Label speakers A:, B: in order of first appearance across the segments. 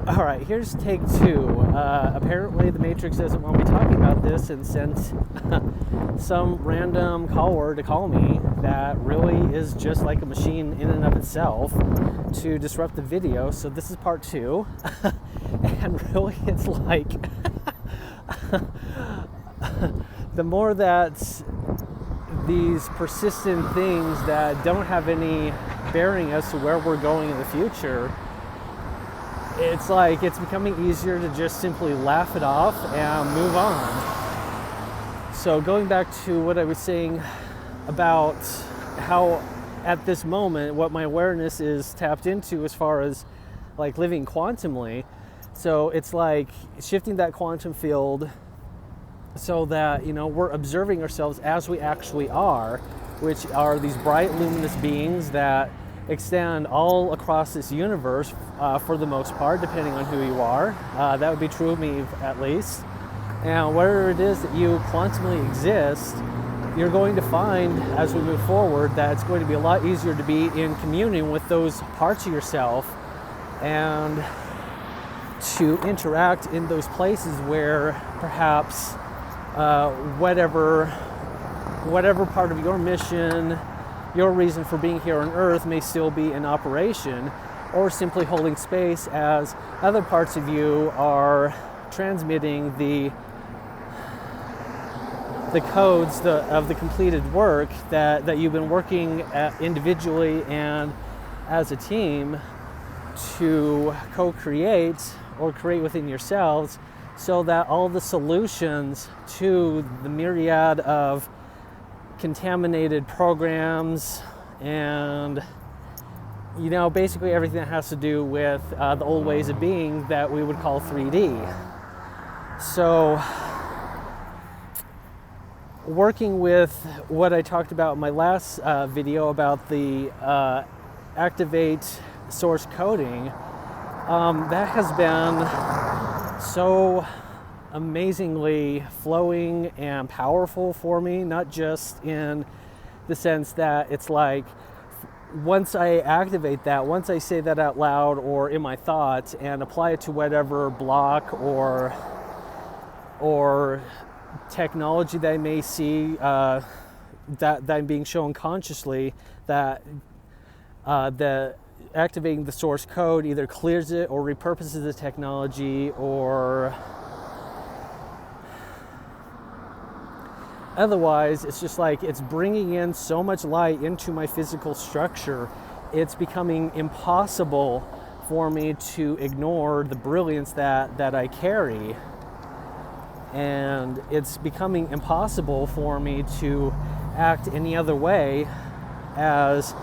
A: All right, here's take two. Apparently the Matrix doesn't want me talking about this and sent some random caller to call me that really is just like a machine in and of itself to disrupt the video. So this is part two. And really it's like the more that these persistent things that don't have any bearing as to where we're going in the future, it's like it's becoming easier to just simply laugh it off and move on. So going back to what I was saying about how at this moment what my awareness is tapped into as far as like living quantumly, so it's like shifting that quantum field so that, you know, we're observing ourselves as we actually are, which are these bright luminous beings that extend all across this universe for the most part, depending on who you are. That would be true of me at least. And wherever it is that you quantumly exist, you're going to find as we move forward that it's going to be a lot easier to be in communion with those parts of yourself and to interact in those places where perhaps whatever part of your mission, your reason for being here on Earth may still be in operation, or simply holding space as other parts of you are transmitting the codes of the completed work that you've been working at individually and as a team to co-create or create within yourselves, so that all the solutions to the myriad of contaminated programs and, you know, basically everything that has to do with the old ways of being that we would call 3D. So working with what I talked about in my last video about the activate source coding, that has been so amazingly flowing and powerful for me, not just in the sense that it's like once I activate that, once I say that out loud or in my thoughts and apply it to whatever block or technology that I may see that I'm being shown consciously, that the activating the source code either clears it or repurposes the technology, or otherwise it's just like it's bringing in so much light into my physical structure, it's becoming impossible for me to ignore the brilliance that I carry, and it's becoming impossible for me to act any other way as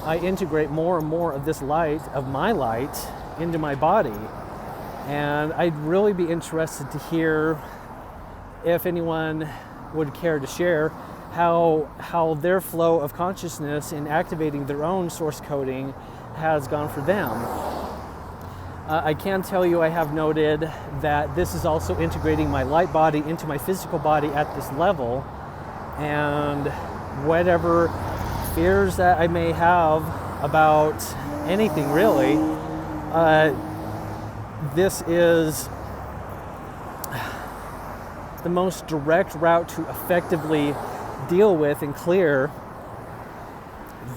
A: I integrate more and more of this light, of my light, into my body. And I'd really be interested to hear if anyone would care to share how their flow of consciousness in activating their own source coding has gone for them. I can tell you I have noted that this is also integrating my light body into my physical body at this level, and whatever fears that I may have about anything really, this is the most direct route to effectively deal with and clear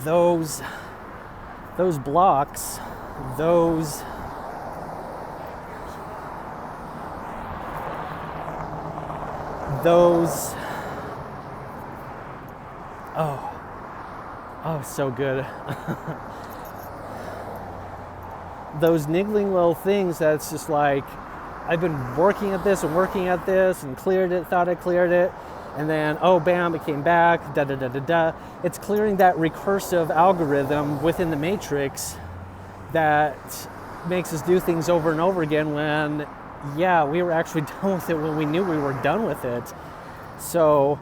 A: those blocks, those oh, so good. Those niggling little things that's just like, I've been working at this and cleared it, thought I cleared it, and then, oh, bam, it came back, da-da-da-da-da. It's clearing that recursive algorithm within the matrix that makes us do things over and over again when, yeah, we were actually done with it when we knew we were done with it. So,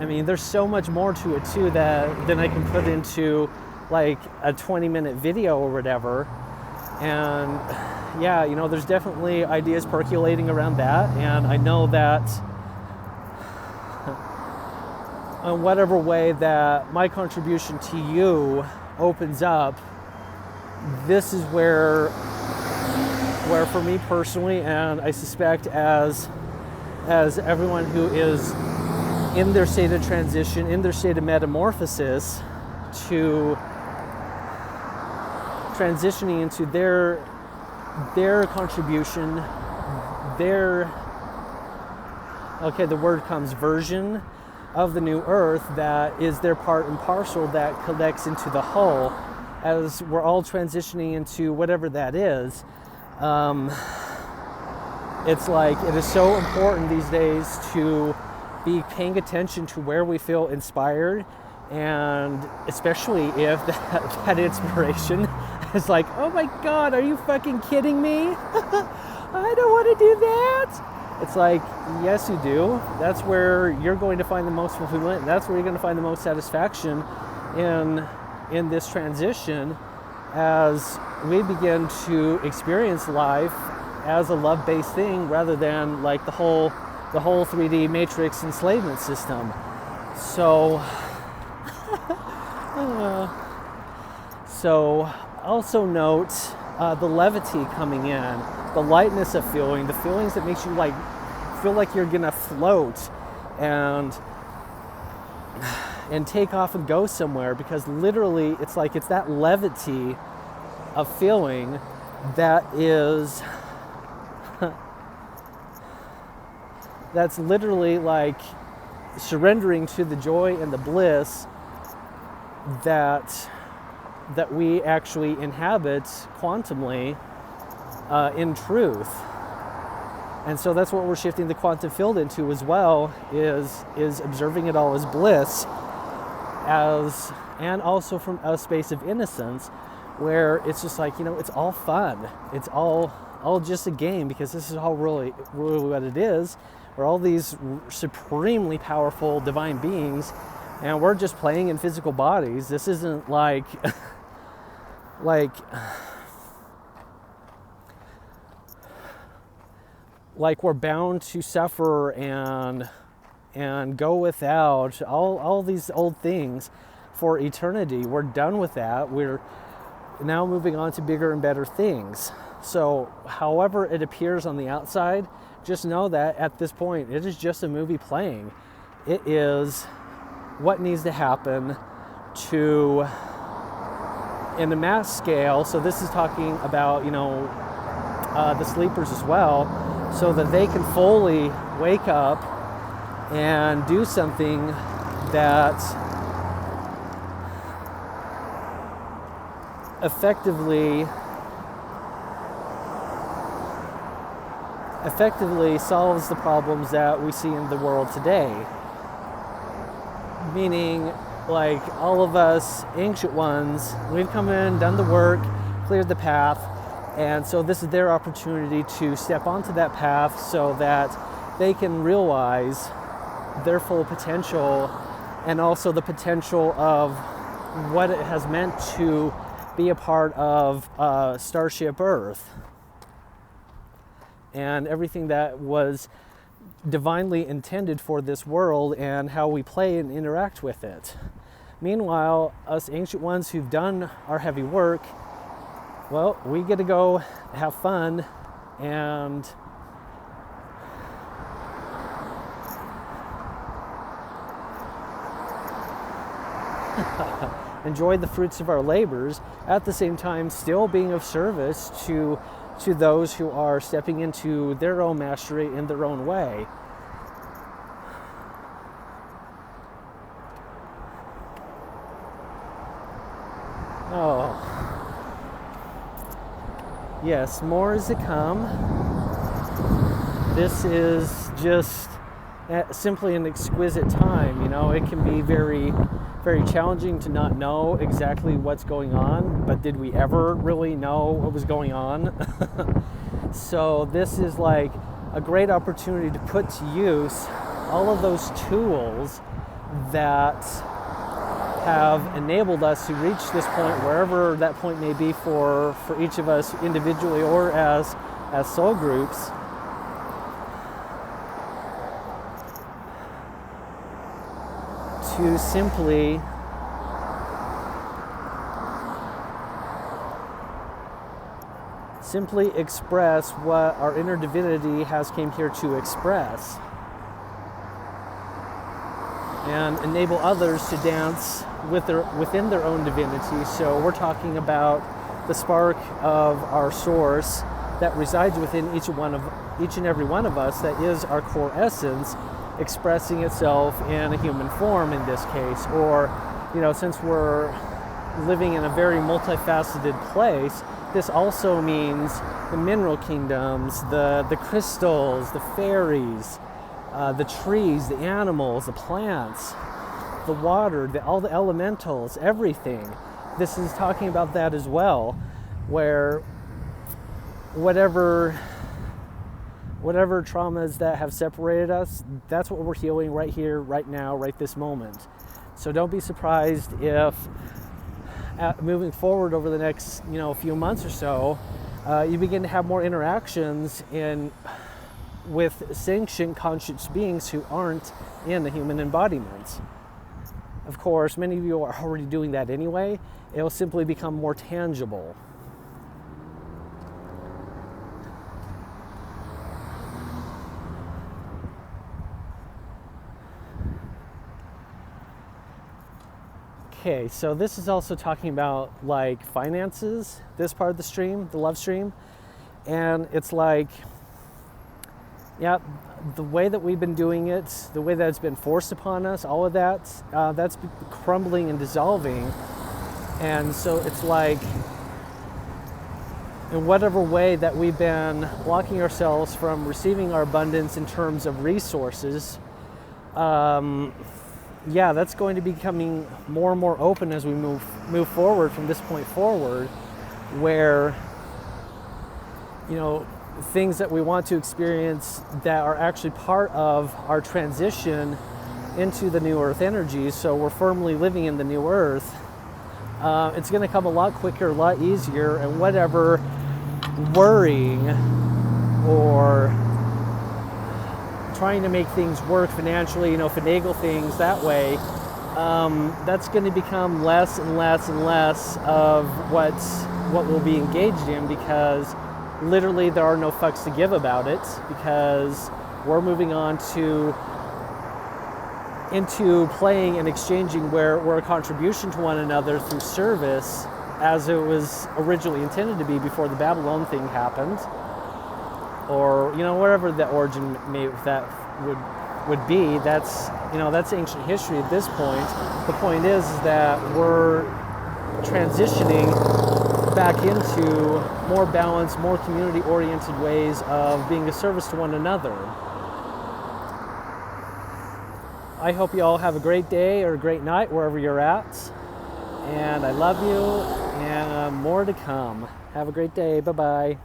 A: I mean, there's so much more to it too than I can put into like a 20-minute video or whatever. And yeah, you know, there's definitely ideas percolating around that, and I know that in whatever way that my contribution to you opens up, this is where where for me personally, and I suspect as everyone who is in their state of transition, in their state of metamorphosis, to transitioning into their contribution, the word comes, version of the new earth that is their part and parcel that connects into the whole, as we're all transitioning into whatever that is. It's like, it is so important these days to be paying attention to where we feel inspired, and especially if that inspiration is like, oh my God, are you fucking kidding me? I don't want to do that. It's like, yes, you do. That's where you're going to find the most fulfillment. That's where you're going to find the most satisfaction in this transition, as we begin to experience life as a love-based thing rather than like the whole 3D matrix enslavement system. So also note the levity coming in, the lightness of feeling, the feelings that makes you like feel like you're gonna float and take off and go somewhere, because literally it's like, it's that levity of feeling that is that's literally like surrendering to the joy and the bliss that we actually inhabit quantumly in truth. And so that's what we're shifting the quantum field into as well, is observing it all as bliss, and also from a space of innocence, where it's just like, it's all fun. It's all just a game, because this is all really what it is. We're all these supremely powerful divine beings, and we're just playing in physical bodies. This isn't like we're bound to suffer and go without all these old things for eternity. We're done with that. We're now moving on to bigger and better things. So however it appears on the outside, just know that at this point, it is just a movie playing. It is what needs to happen to, in a mass scale. So this is talking about, the sleepers as well, so that they can fully wake up and do something that effectively solves the problems that we see in the world today. Meaning, like, all of us ancient ones, we've come in, done the work, cleared the path, and so this is their opportunity to step onto that path so that they can realize their full potential, and also the potential of what it has meant to be a part of Starship Earth and everything that was divinely intended for this world, and how we play and interact with it. Meanwhile, us ancient ones who've done our heavy work, well, we get to go have fun and enjoy the fruits of our labors, at the same time still being of service to those who are stepping into their own mastery in their own way. Oh, yes, more is to come. This is just simply an exquisite time. It can be very, very challenging to not know exactly what's going on, but did we ever really know what was going on? So this is like a great opportunity to put to use all of those tools that have enabled us to reach this point, wherever that point may be for each of us individually or as soul groups. To simply simply express what our inner divinity has came here to express, and enable others to dance within their own divinity. So we're talking about the spark of our source that resides within each and every one of us, that is our core essence, expressing itself in a human form in this case. Or, since we're living in a very multifaceted place, this also means the mineral kingdoms, the crystals, the fairies, the trees, the animals, the plants, the water, all the elementals, everything. This is talking about that as well, where whatever traumas that have separated us, that's what we're healing right here, right now, right this moment. So don't be surprised if moving forward over the next few months or so, you begin to have more interactions with sentient conscious beings who aren't in the human embodiment. Of course, many of you are already doing that anyway. It'll simply become more tangible. Okay, so this is also talking about like finances, this part of the stream, the love stream. And it's like, yeah, the way that we've been doing it, the way that it's been forced upon us, all of that, that's crumbling and dissolving. And so it's like, in whatever way that we've been blocking ourselves from receiving our abundance in terms of resources, that's going to be becoming more and more open as we move forward from this point forward, where, things that we want to experience that are actually part of our transition into the new earth energy, so we're firmly living in the new earth, it's going to come a lot quicker, a lot easier, and whatever worrying or trying to make things work financially, finagle things that way, that's going to become less and less and less of what we'll be engaged in, because literally there are no fucks to give about it, because we're moving on into playing and exchanging where we're a contribution to one another through service, as it was originally intended to be before the Babylon thing happened, or wherever the origin that would be. That's ancient history at this point. The point is that we're transitioning back into more balanced, more community-oriented ways of being a service to one another. I hope you all have a great day or a great night wherever you're at. And I love you, and more to come. Have a great day. Bye-bye.